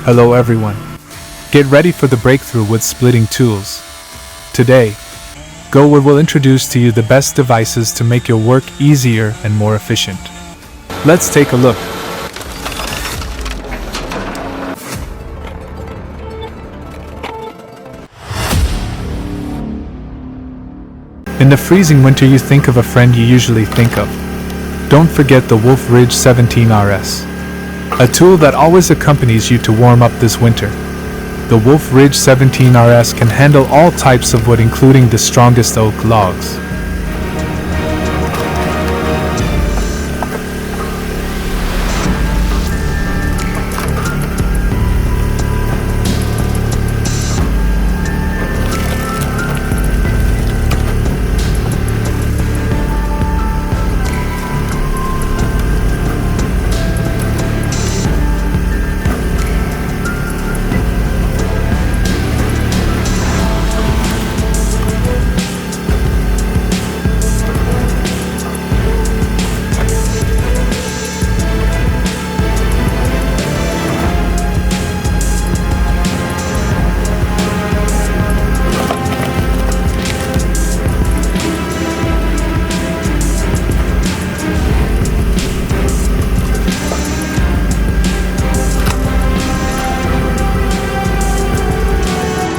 Hello everyone. Get ready for the breakthrough with splitting tools. Today, GoWood will introduce to you the best devices to make your work easier and more efficient. Let's take a look. In the freezing winter, you think of a friend you usually think of. Don't forget the Wolf Ridge 17RS. A tool that always accompanies you to warm up this winter. The Wolf Ridge 17RS can handle all types of wood, including the strongest oak logs.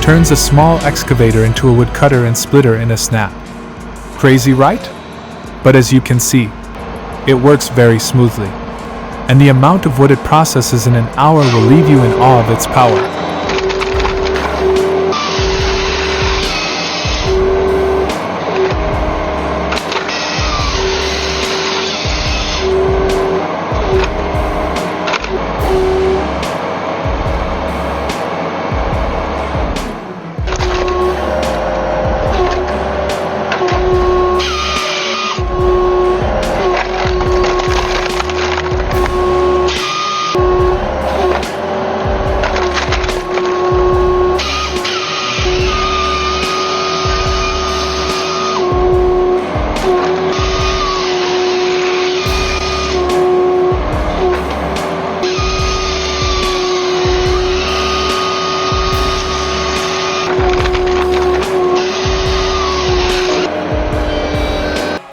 Turns a small excavator into a wood cutter and splitter in a snap. Crazy, right? But as you can see, it works very smoothly. And the amount of wood it processes in an hour will leave you in awe of its power.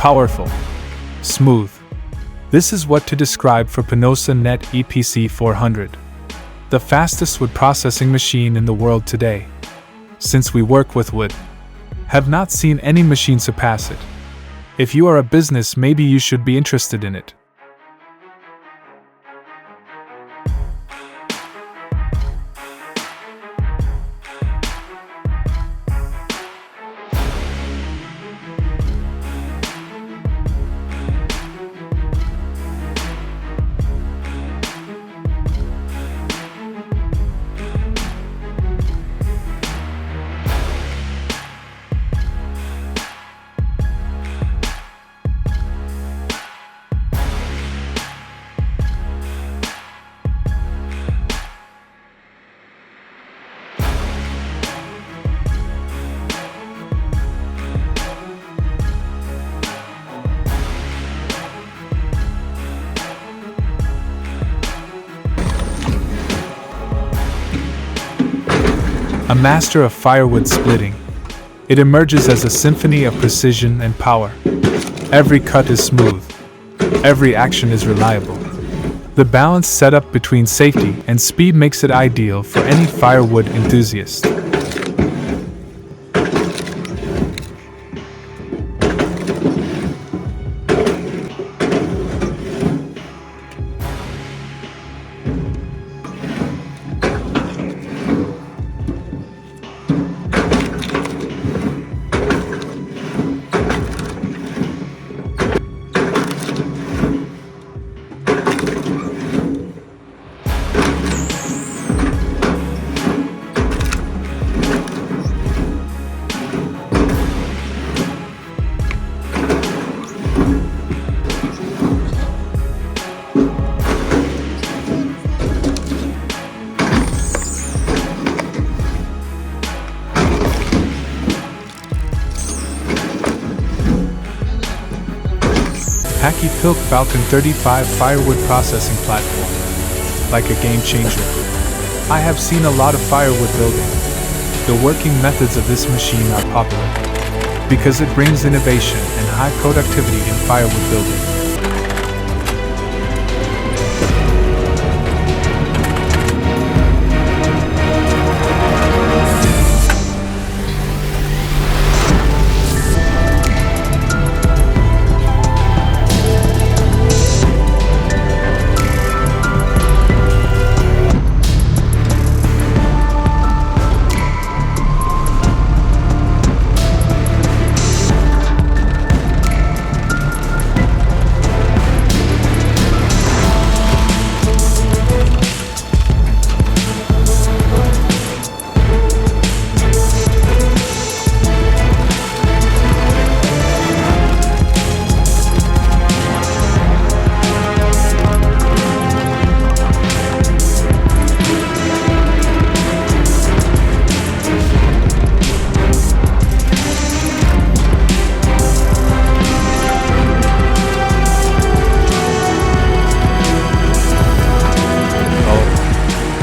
Powerful. Smooth. This is what to describe for Pinosa Net EPC 400. The fastest wood processing machine in the world today. Since we work with wood, have not seen any machine surpass it. If you are a business, maybe you should be interested in it. A master of firewood splitting, it emerges as a symphony of precision and power. Every cut is smooth. Every action is reliable. The balanced setup between safety and speed makes it ideal for any firewood enthusiast. Hacky Pilk Falcon 35 firewood processing platform. Like a game changer. I have seen a lot of firewood building. The working methods of this machine are popular because it brings innovation and high productivity in firewood building.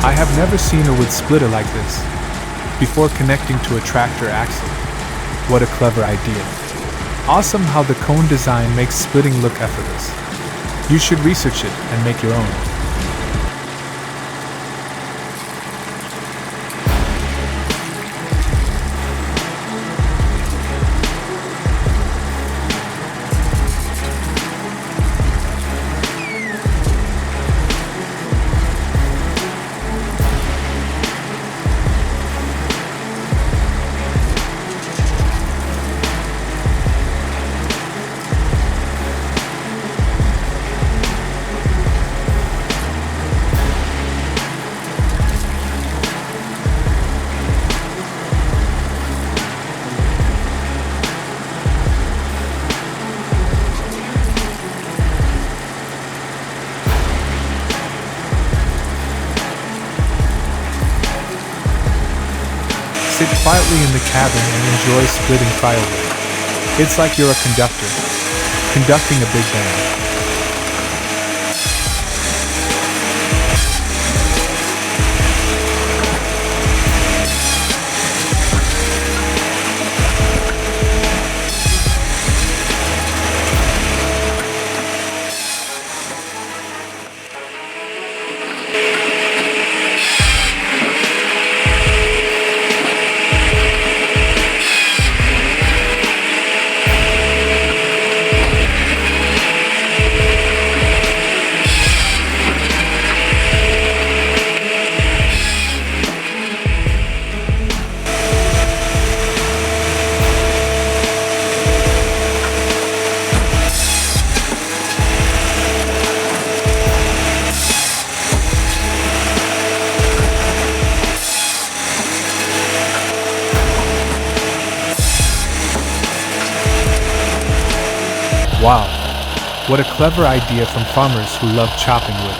I have never seen a wood splitter like this before connecting to a tractor axle. What a clever idea. Awesome how the cone design makes splitting look effortless. You should research it and make your own. Sit quietly in the cabin and enjoy splitting firewood. It's like you're a conductor, conducting a big band. Wow, what a clever idea from farmers who love chopping wood.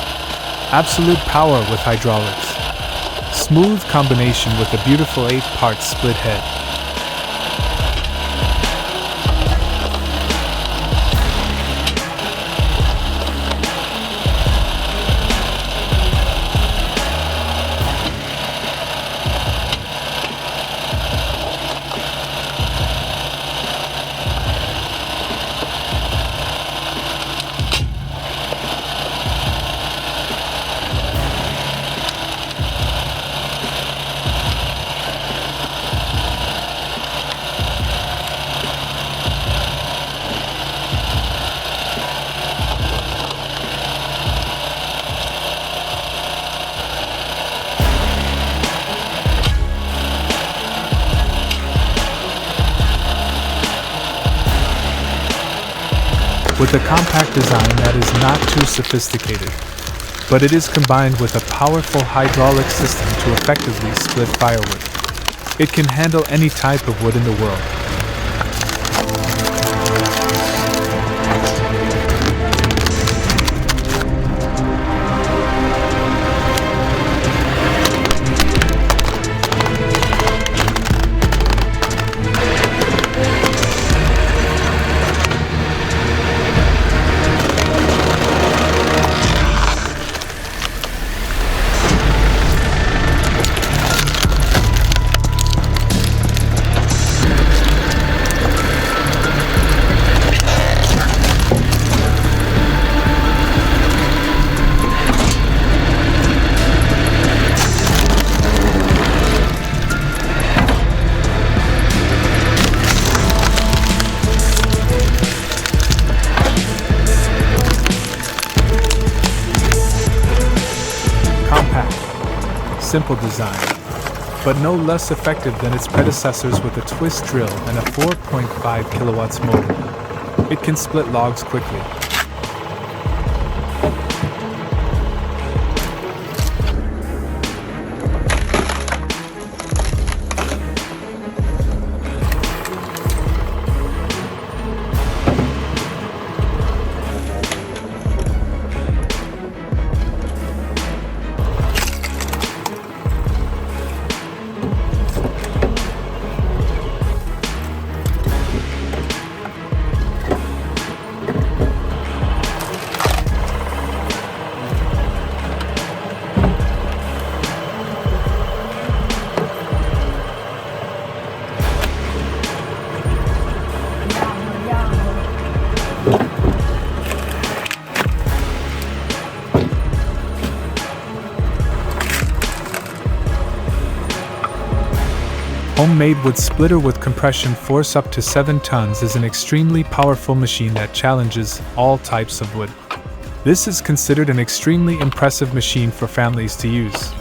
Absolute power with hydraulics. Smooth combination with a beautiful 8-part split head. With a compact design that is not too sophisticated, but it is combined with a powerful hydraulic system to effectively split firewood. It can handle any type of wood in the world. Simple design, but no less effective than its predecessors with a twist drill and a 4.5 kilowatts motor. It can split logs quickly. Homemade wood splitter with compression force up to 7 tons is an extremely powerful machine that challenges all types of wood. This is considered an extremely impressive machine for families to use.